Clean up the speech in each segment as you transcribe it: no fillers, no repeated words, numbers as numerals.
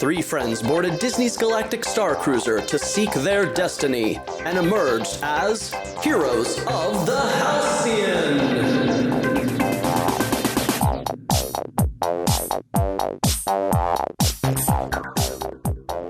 Three friends boarded Disney's Galactic Starcruiser to seek their destiny and emerged as heroes of the Halcyon.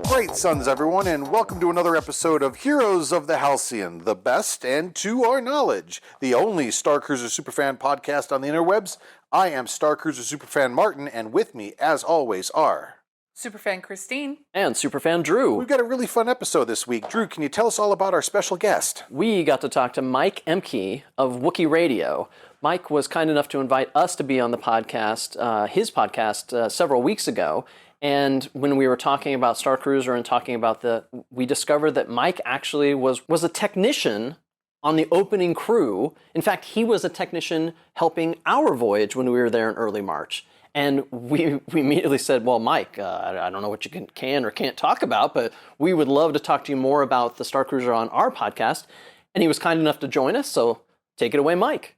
Great sons, everyone, and welcome to another episode of Heroes of the Halcyon, the best, and to our knowledge, the only Starcruiser Superfan podcast on the interwebs. I am Starcruiser Superfan Martin, and with me, as always, are... Superfan Christine. And Superfan Drew. We've got a really fun episode this week. Drew, can you tell us all about our special guest? We got to talk to Mike Ehmcke of Wookiee Radio. Mike was kind enough to invite us to be on the podcast, his podcast, several weeks ago. And when we were talking about Starcruiser and talking about we discovered that Mike actually was a technician on the opening crew. In fact, he was a technician helping our voyage when we were there in early March. And we immediately said, well, Mike, I don't know what you can or can't talk about, but we would love to talk to you more about the Starcruiser on our podcast. And he was kind enough to join us, so take it away, Mike.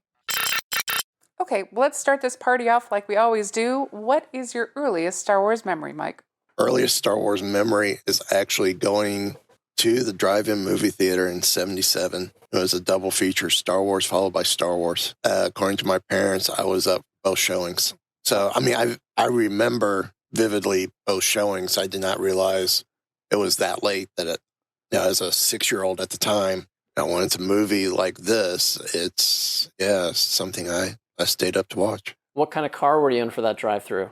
Okay, well, let's start this party off like we always do. What is your earliest Star Wars memory, Mike? Earliest Star Wars memory is actually going to the drive-in movie theater in 1977. It was a double feature, Star Wars followed by Star Wars. According to my parents, I was up both showings. So, I mean, I remember vividly both showings. I did not realize it was that late that as a 6-year-old at the time, when it's a movie like this, it's something I stayed up to watch. What kind of car were you in for that drive-through?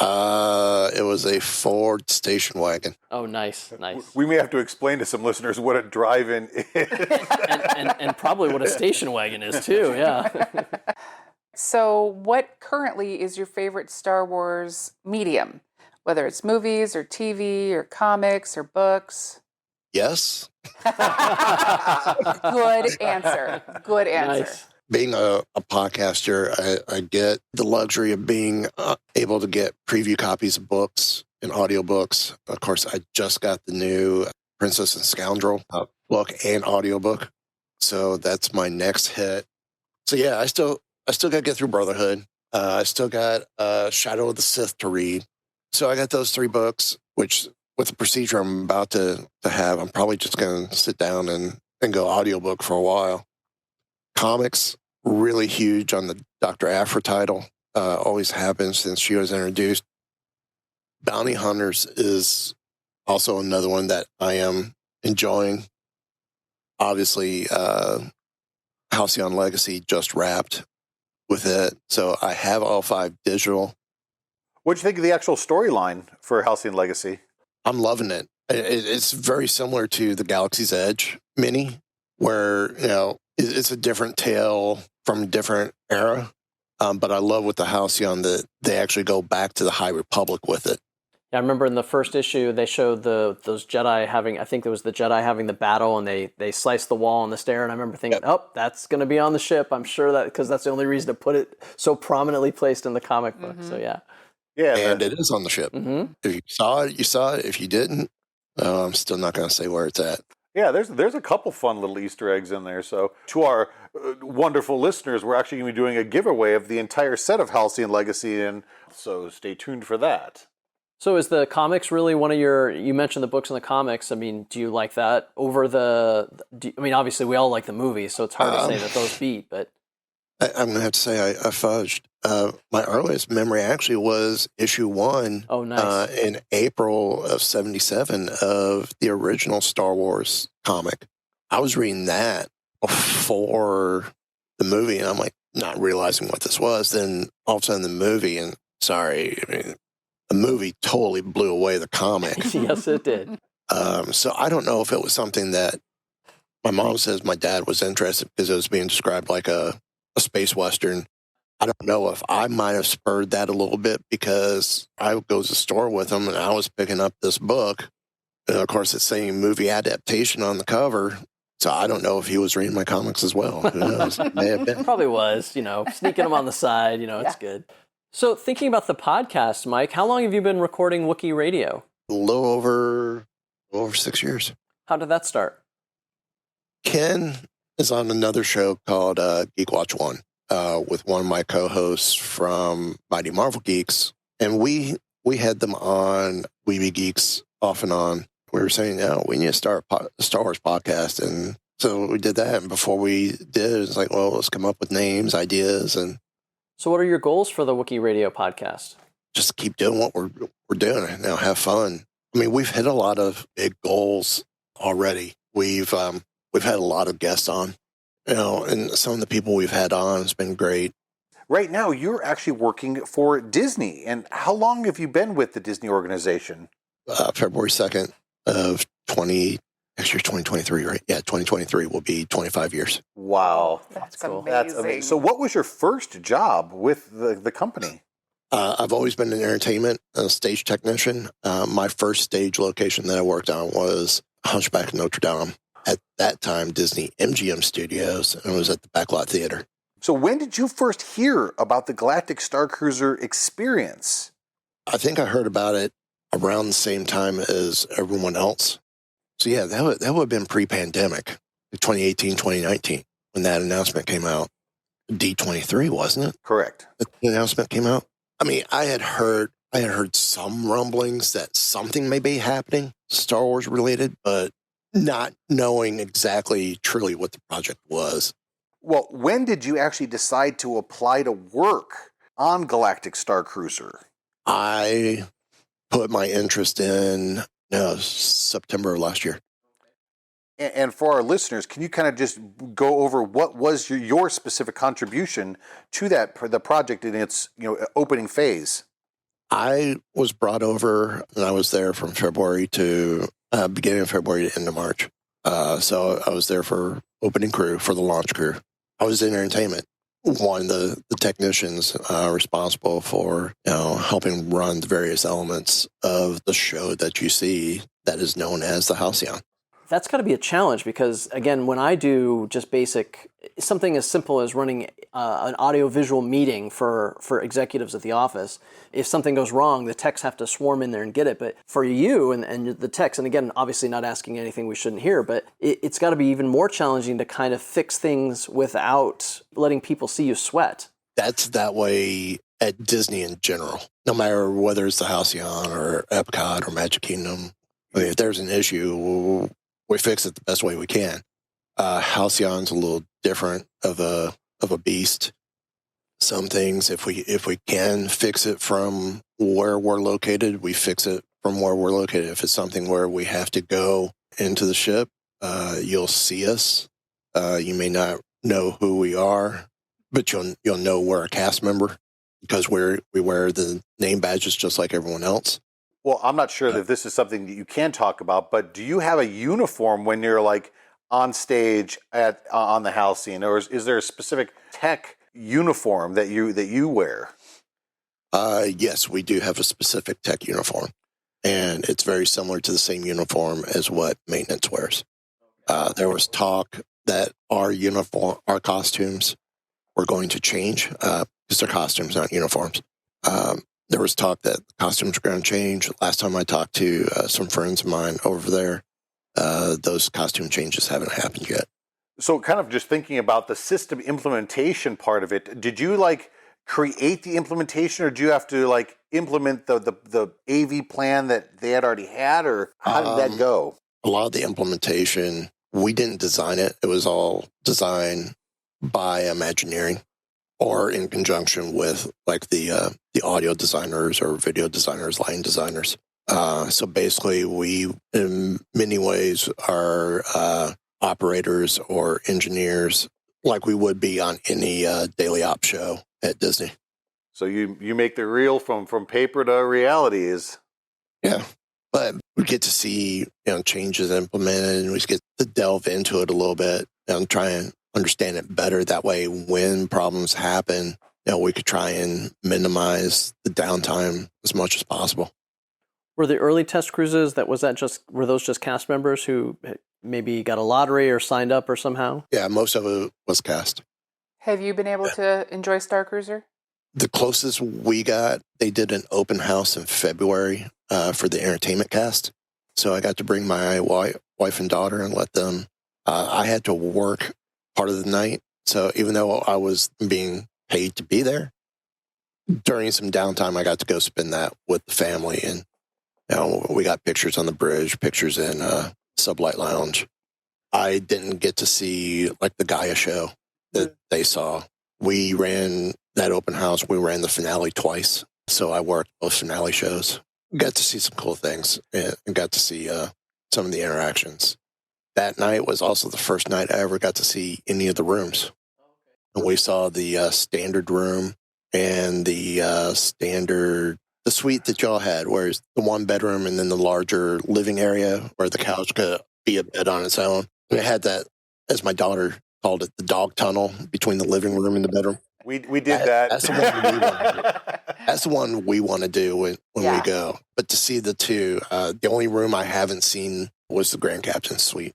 It was a Ford station wagon. Oh, nice. We may have to explain to some listeners what a drive-in is. and probably what a station wagon is, too, yeah. So what currently is your favorite Star Wars medium? Whether it's movies or TV or comics or books? Yes. Good answer. Nice. Being a podcaster, I get the luxury of being able to get preview copies of books and audiobooks. Of course, I just got the new Princess and Scoundrel book and audiobook. So that's my next hit. So yeah, I still got to get through Brotherhood. I still got Shadow of the Sith to read. So I got those 3 books, which with the procedure I'm about to have, I'm probably just going to sit down and go audiobook for a while. Comics, really huge on the Dr. Aphra title. Always have been since she was introduced. Bounty Hunters is also another one that I am enjoying. Obviously, Halcyon Legacy just wrapped with it. So I have all 5 digital. What'd you think of the actual storyline for Halcyon Legacy? I'm loving it. It's very similar to the Galaxy's Edge mini, where, it's a different tale from a different era. But I love with the Halcyon that they actually go back to the High Republic with it. Yeah, I remember in the first issue, they showed those Jedi I think it was the Jedi having the battle, and they sliced the wall on the stair, and I remember thinking, that's going to be on the ship. I'm sure that, because that's the only reason to put it so prominently placed in the comic book. Mm-hmm. So, yeah. Yeah, and it is on the ship. Mm-hmm. If you saw it, you saw it. If you didn't, I'm still not going to say where it's at. Yeah, there's a couple fun little Easter eggs in there. So to our wonderful listeners, we're actually going to be doing a giveaway of the entire set of Halcyon Legacy, and so stay tuned for that. So is the comics really one of you mentioned the books and the comics. I mean, do you like that over obviously we all like the movies, so it's hard to say that those beat, but... I'm going to have to say I fudged. My earliest memory actually was issue 1 nice. In April of 1977 of the original Star Wars comic. I was reading that before the movie, and I'm like not realizing what this was. Then all of a sudden the movie, and the movie totally blew away the comic. Yes, it did. So I don't know if it was something that my mom says my dad was interested because it was being described like a space western. I don't know if I might have spurred that a little bit because I would go to the store with him and I was picking up this book. And of course, it's saying movie adaptation on the cover. So I don't know if he was reading my comics as well. Who knows? May have been. Probably was, sneaking them on the side, it's good. So thinking about the podcast, Mike, how long have you been recording Wookiee Radio? A little over 6 years. How did that start? Ken is on another show called Geek Watch 1 with one of my co-hosts from Mighty Marvel Geeks. And we we had them on Be Geeks off and on. We were saying, no, we need to start a Star Wars podcast. And so we did that. And before we did, it's like, well, let's come up with names, ideas, and So what are your goals for the Wookiee Radio podcast? just keep doing what we're doing. Have fun. I mean, we've hit a lot of big goals already. We've had a lot of guests on, and some of the people we've had on has been great. Right now, you're actually working for Disney. And how long have you been with the Disney organization? February 2nd of 2023, right? Yeah, 2023 will be 25 years. Wow. That's cool. amazing. That's amazing. So what was your first job with the company? I've always been in entertainment, a stage technician. My first stage location that I worked on was Hunchback of Notre Dame. At that time, Disney MGM Studios, and it was at the Backlot Theater. So when did you first hear about the Galactic Starcruiser experience? I think I heard about it around the same time as everyone else. So yeah, that would have been pre-pandemic, 2018, 2019, when that announcement came out. D23, wasn't it? Correct. The announcement came out. I mean, I had heard some rumblings that something may be happening, Star Wars related, but not knowing exactly truly what the project was. Well, when did you actually decide to apply to work on Galactic Starcruiser? I put my interest in September of last year. And for our listeners, can you kind of just go over what was your specific contribution to the project in its opening phase? I was brought over, and I was there from February to beginning of February to end of March. So I was there for opening crew, for the launch crew. I was in entertainment, one of the technicians responsible for helping run the various elements of the show that you see that is known as the Halcyon. That's got to be a challenge because, again, when I do just basic, something as simple as running an audio-visual meeting for executives at the office, if something goes wrong, the techs have to swarm in there and get it. But for you and the techs, and again, obviously not asking anything we shouldn't hear, but it's got to be even more challenging to kind of fix things without letting people see you sweat. That's that way at Disney in general. No matter whether it's the Halcyon or Epcot or Magic Kingdom, I mean, if there's an issue, we fix it the best way we can. Halcyon's a little different of a beast. Some things, if we can fix it from where we're located, we fix it from where we're located. If it's something where we have to go into the ship, you'll see us. You may not know who we are, but you'll know we're a cast member because we wear the name badges just like everyone else. Well, I'm not sure that this is something that you can talk about, but do you have a uniform when you're like on stage on the Halcyon, or is there a specific tech uniform that you wear? Yes, we do have a specific tech uniform, and it's very similar to the same uniform as what maintenance wears. There was talk that our costumes were going to change because they're costumes, not uniforms. There was talk that costumes were going to change. Last time I talked to some friends of mine over there, those costume changes haven't happened yet. So kind of just thinking about the system implementation part of it, did you create the implementation, or do you have to implement the AV plan that they had already had, or how did that go? A lot of the implementation, we didn't design it. It was all designed by Imagineering, or in conjunction with the audio designers or video designers, line designers. So basically, we, in many ways, are operators or engineers like we would be on any daily op show at Disney. So you make the reel from paper to reality is... Yeah, but we get to see changes implemented, and we get to delve into it a little bit and try and understand it better. That way, when problems happen, we could try and minimize the downtime as much as possible. Were the early test cruises, were those just cast members who maybe got a lottery or signed up or somehow? Yeah, most of it was cast. Have you been able to enjoy Starcruiser? The closest we got, they did an open house in February for the entertainment cast. So I got to bring my wife and daughter and let them. I had to work part of the night. So even though I was being paid to be there, during some downtime, I got to go spend that with the family, and we got pictures on the bridge, pictures in Sublight Lounge. I didn't get to see like the Gaia show that they saw. We ran that open house. We ran the finale twice, so I worked both finale shows. Got to see some cool things and got to see some of the interactions. That night was also the first night I ever got to see any of the rooms. And we saw the standard room and the the suite that y'all had, where it's the one bedroom and then the larger living area where the couch could be a bed on its own. And it had that, as my daughter called it, the dog tunnel between the living room and the bedroom. We did that. That's the one we want to do. That's the one we want to do when we go. But to see the two, the only room I haven't seen was the Grand Captain's suite.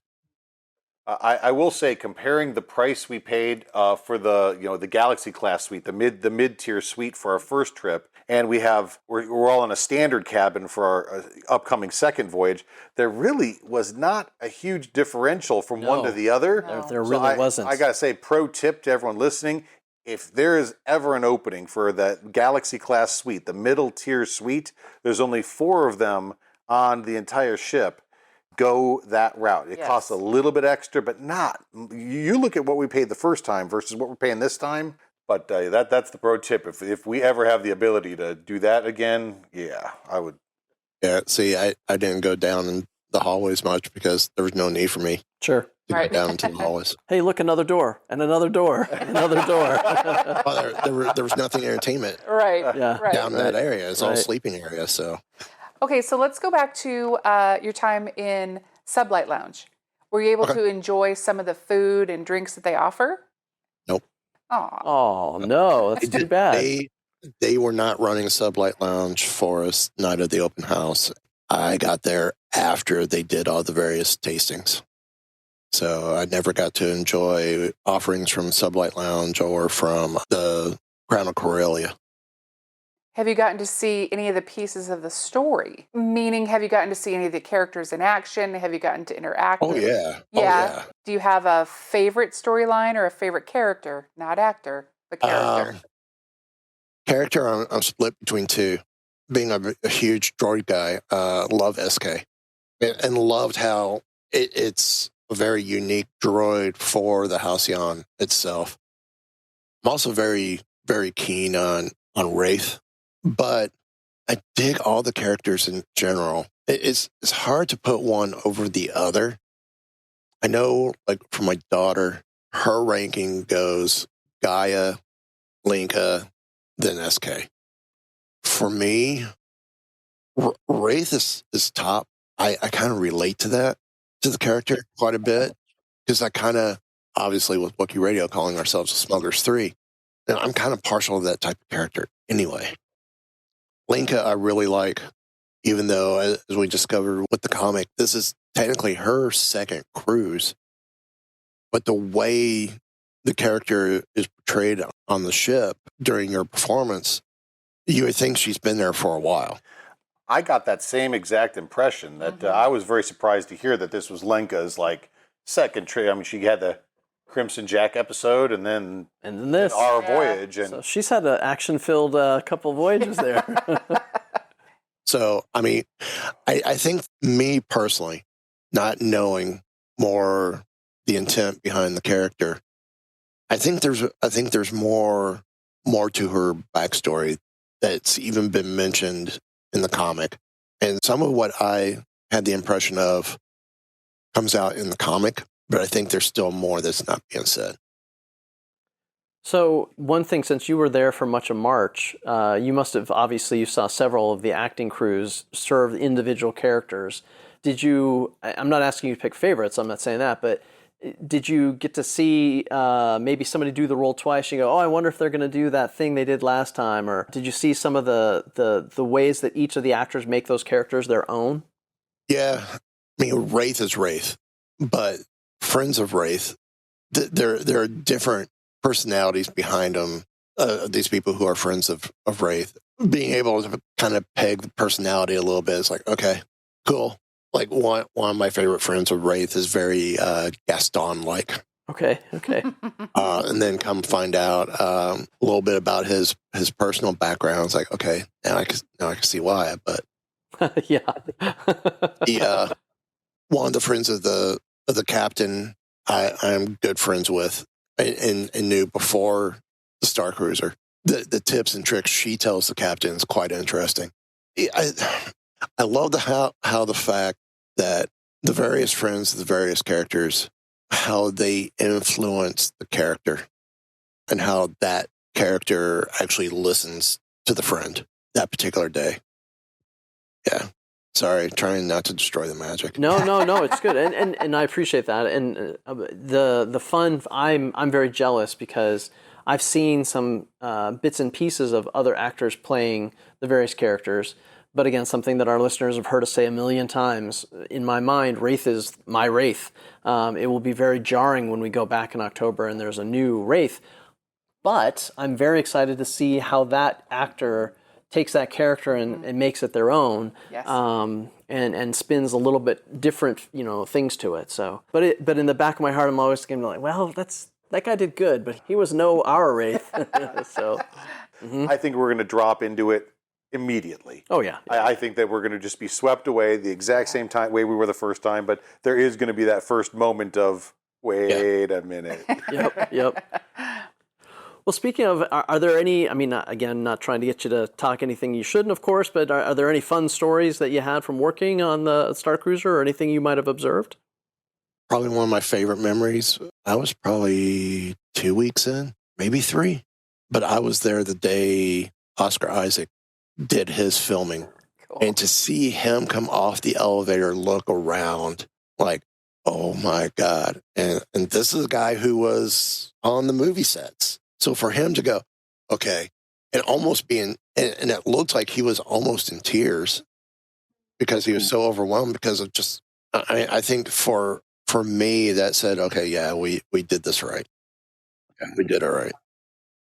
I will say, comparing the price we paid for the Galaxy class suite, the mid tier suite for our first trip, and we're all in a standard cabin for our upcoming second voyage. There really was not a huge differential from one to the other. There really wasn't. I gotta say, pro tip to everyone listening: if there is ever an opening for the Galaxy class suite, the middle tier suite, there's only 4 of them on the entire ship. Go that route. It costs a little bit extra, but not. You look at what we paid the first time versus what we're paying this time. But that's the pro tip. If we ever have the ability to do that again, I would. Yeah, see, I didn't go down in the hallways much because there was no need for me Sure. to go down into the hallways. Hey, look, another door, and another door, and another door. Well, there was nothing entertainment down that area. It's all sleeping area, so. Okay, so let's go back to your time in Sublight Lounge. Were you able to enjoy some of the food and drinks that they offer? Nope. Oh, no, that's too bad. They were not running Sublight Lounge for us night of the open house. I got there after they did all the various tastings. So I never got to enjoy offerings from Sublight Lounge or from the Crown of Corellia. Have you gotten to see any of the pieces of the story? Meaning, have you gotten to see any of the characters in action? Have you gotten to interact with them? Yeah. Do you have a favorite storyline or a favorite character? Not actor, but character. Character, I'm split between two. Being a huge droid guy, love SK. And loved how it's a very unique droid for the Halcyon itself. I'm also very, very keen on Wraith. But I dig all the characters in general. It's hard to put one over the other. I know, like, for my daughter, her ranking goes Gaia, Linka, then SK. For me, Wraith is top. I kind of relate to the character quite a bit, because I kind of, obviously with Wookiee Radio calling ourselves the Smugglers 3, and I'm kind of partial to that type of character anyway. Linka I really like, even though, as we discovered with the comic, this is technically her second cruise. But the way the character is portrayed on the ship during her performance, you would think she's been there for a while. I got that same exact impression. That I was very surprised to hear that this was Lenka's second trip. I mean, she had the Crimson Jack episode, and then this our voyage, and so she's had an action-filled couple voyages there. So, I mean, I think, me personally, not knowing more the intent behind the character, I think there's more to her backstory that's even been mentioned in the comic, and some of what I had the impression of comes out in the comic. But I think there's still more that's not being said. So one thing, since you were there for much of March, you must have, obviously, you saw several of the acting crews serve individual characters. I'm not asking you to pick favorites, I'm not saying that, but did you get to see maybe somebody do the role twice? You go, I wonder if they're going to do that thing they did last time. Or did you see some of the ways that each of the actors make those characters their own? Yeah. I mean, Wraith is Wraith, but friends of Wraith, there are different personalities behind them. These people who are friends of Wraith, being able to kind of peg the personality a little bit, it's like, okay, cool. Like one of my favorite friends of Wraith is very Gaston-like. Okay. And then come find out a little bit about his personal background. It's like, okay, now I can see why. But yeah, one of the friends of the captain, I'm good friends with, and knew before the Starcruiser. The tips and tricks she tells the captain is quite interesting. I love how the fact that the various friends of the various characters, how they influence the character and how that character actually listens to the friend that particular day. Yeah. Sorry, trying not to destroy the magic. No, it's good, and I appreciate that. And the fun, I'm very jealous because I've seen some bits and pieces of other actors playing the various characters. But again, something that our listeners have heard us say a million times, in my mind, Wraith is my Wraith. It will be very jarring when we go back in October and there's a new Wraith. But I'm very excited to see how that actor takes that character and makes it their own. Yes. And spins a little bit different, things to it. So, but in the back of my heart, I'm always thinking like, well, that guy did good, but he was no our Wraith. So, I think we're going to drop into it immediately. Oh yeah. I think that we're going to just be swept away the exact same way we were the first time, but there is going to be that first moment of wait a minute. Yep. Well, speaking of, are there any, again, not trying to get you to talk anything you shouldn't, of course, but are there any fun stories that you had from working on the Starcruiser or anything you might have observed? Probably one of my favorite memories. I was probably 2 weeks in, maybe 3, but I was there the day Oscar Isaac did his filming. Cool. And to see him come off the elevator, look around, like, oh my God. And this is a guy who was on the movie sets. So for him to go, okay, and almost being, and it looked like he was almost in tears because he was so overwhelmed because of just, I think for me, that said, okay, yeah, we did this right. Yeah, we did it right.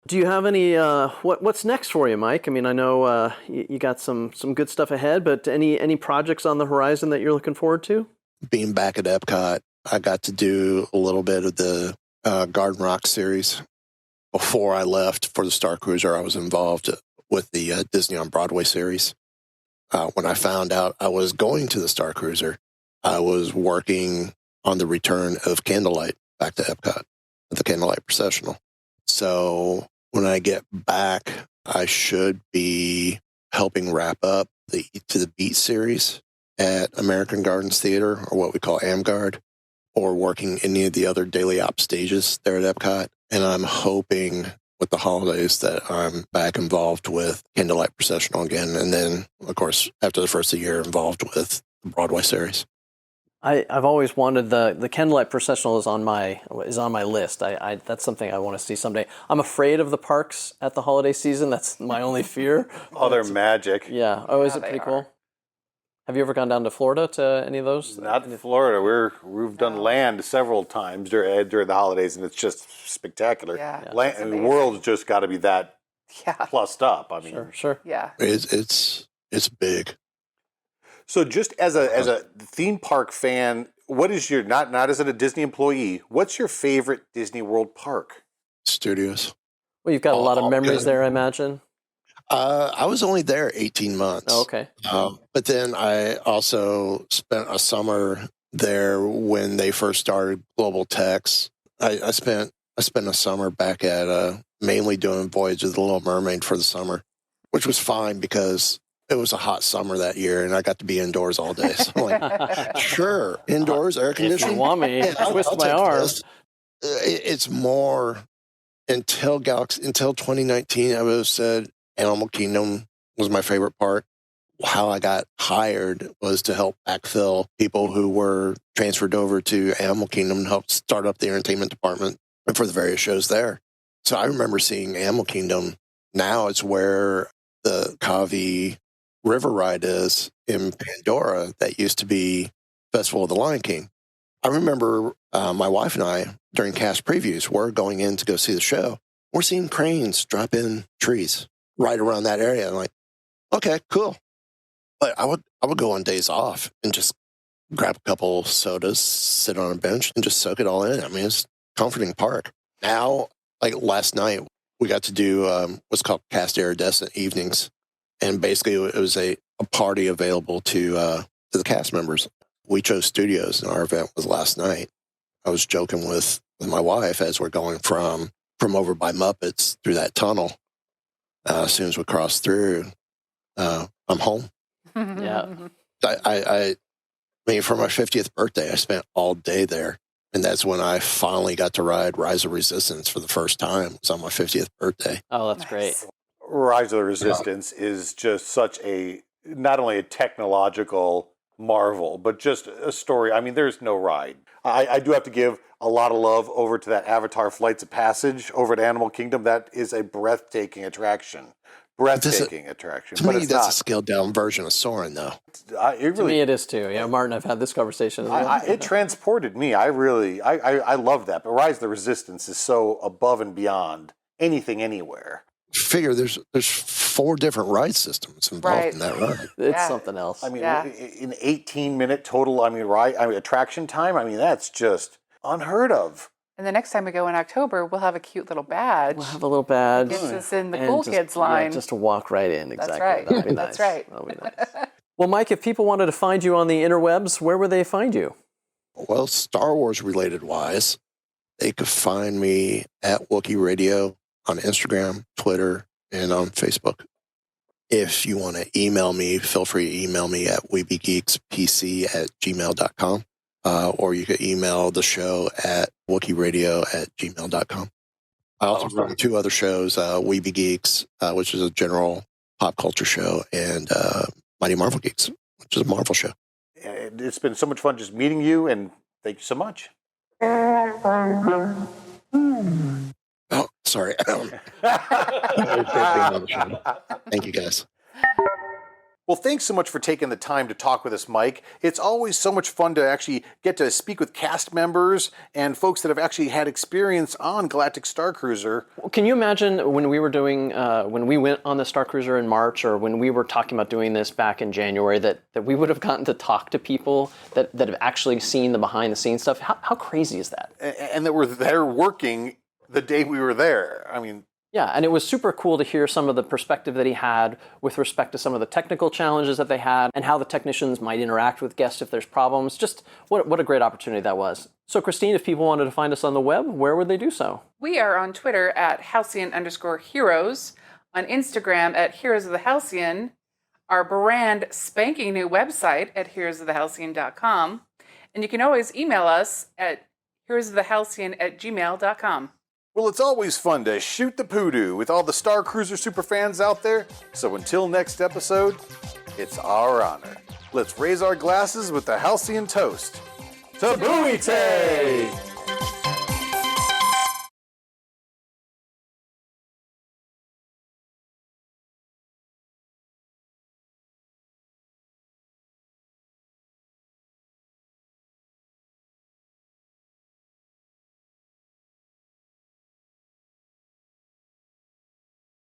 Do you have any, what's next for you, Mike? I know you got some good stuff ahead, but any projects on the horizon that you're looking forward to? Being back at Epcot, I got to do a little bit of the Garden Rock series. Before I left for the Starcruiser, I was involved with the Disney on Broadway series. When I found out I was going to the Starcruiser, I was working on the return of Candlelight back to Epcot, the Candlelight Processional. So when I get back, I should be helping wrap up the Eat to the Beat series at American Gardens Theater, or what we call AmGard, or working any of the other daily op stages there at Epcot. And I'm hoping with the holidays that I'm back involved with Candlelight Processional again. And then, of course, after the first of the year, involved with the Broadway series. I've always wanted the Candlelight Processional is on my list. That's something I want to see someday. I'm afraid of the parks at the holiday season. That's my only fear. They're magic. Yeah. Oh, is it pretty cool? Have you ever gone down to Florida to any of those? Not in Florida. We've done land several times during the holidays, and it's just spectacular. Yeah. The world's just got to be that plussed up. Sure. Yeah. It's big. So, just as a theme park fan, what is your not as a Disney employee? What's your favorite Disney World park? Studios. Well, you've got a lot of memories there, I imagine. I was only there 18 months. Oh, okay. But then I also spent a summer there when they first started Global Tex. I spent a summer back at mainly doing Voyages of the Little Mermaid for the summer, which was fine because it was a hot summer that year and I got to be indoors all day. So I'm like, sure, indoors, air conditioning. If you want me, twist my arm. It's more until 2019. I would have said Animal Kingdom was my favorite part. How I got hired was to help backfill people who were transferred over to Animal Kingdom and help start up the entertainment department for the various shows there. So I remember seeing Animal Kingdom. Now it's where the Kavi River ride is in Pandora that used to be Festival of the Lion King. I remember my wife and I, during cast previews, we're going in to go see the show. We're seeing cranes drop in trees right around that area. I'm like, okay, cool. But I would go on days off and just grab a couple sodas, sit on a bench, and just soak it all in. It's comforting part. Now, like last night, we got to do what's called Cast Iridescent evenings. And basically, it was a party available to the cast members. We chose studios, and our event was last night. I was joking with my wife as we're going from over by Muppets through that tunnel. As soon as we cross through, I'm home. Yeah. I mean, for my 50th birthday, I spent all day there. And that's when I finally got to ride Rise of Resistance for the first time. It was on my 50th birthday. Oh, that's great. Rise of the Resistance is just such not only a technological marvel, but just a story. I mean, there's no ride. I do have to give a lot of love over to that Avatar Flights of Passage over at Animal Kingdom. That is a breathtaking attraction. To me, that's a scaled down version of Soarin', though. To me, it is too. Yeah, Martin, I've had this conversation as well. It transported me. I love that. But Rise of the Resistance is so above and beyond anything anywhere. Figure there's 4 different ride systems involved in that ride. It's something else. I mean, in 18-minute total, attraction time. I mean, that's just unheard of. And the next time we go in October, we'll have a cute little badge. We'll have a little badge. Gets us in the cool kids line. Yeah, just to walk right in. Exactly. That's right. That'd be nice. That's right. That'll be nice. Well, Mike, if people wanted to find you on the interwebs, where would they find you? Well, Star Wars related wise, they could find me at Wookiee Radio on Instagram, Twitter, and on Facebook. If you want to email me, feel free to email me at weebegeekspc@gmail.com. Or you could email the show at wookieeradio@gmail.com. I also run 2 other shows, We Be Geeks, which is a general pop culture show, and Mighty Marvel Geeks, which is a Marvel show. It's been so much fun just meeting you, and thank you so much. Oh, sorry. Thank you, guys. Well, thanks so much for taking the time to talk with us, Mike. It's always so much fun to actually get to speak with cast members and folks that have actually had experience on Galactic Starcruiser. Can you imagine when we were doing, when we went on the Starcruiser in March, or when we were talking about doing this back in January, that we would have gotten to talk to people that have actually seen the behind-the-scenes stuff? How crazy is that? And that were there working the day we were there. I mean... Yeah, and it was super cool to hear some of the perspective that he had with respect to some of the technical challenges that they had and how the technicians might interact with guests if there's problems. Just what a great opportunity that was. So, Christine, if people wanted to find us on the web, where would they do so? We are on Twitter at Halcyon_Heroes, on Instagram at Heroes of the Halcyon, our brand spanking new website at heroesofthehalcyon.com, and you can always email us at heroesofthehalcyon@gmail.com. Well, it's always fun to shoot the poodoo with all the Starcruiser superfans out there. So until next episode, it's our honor. Let's raise our glasses with the Halcyon toast. Tabuite!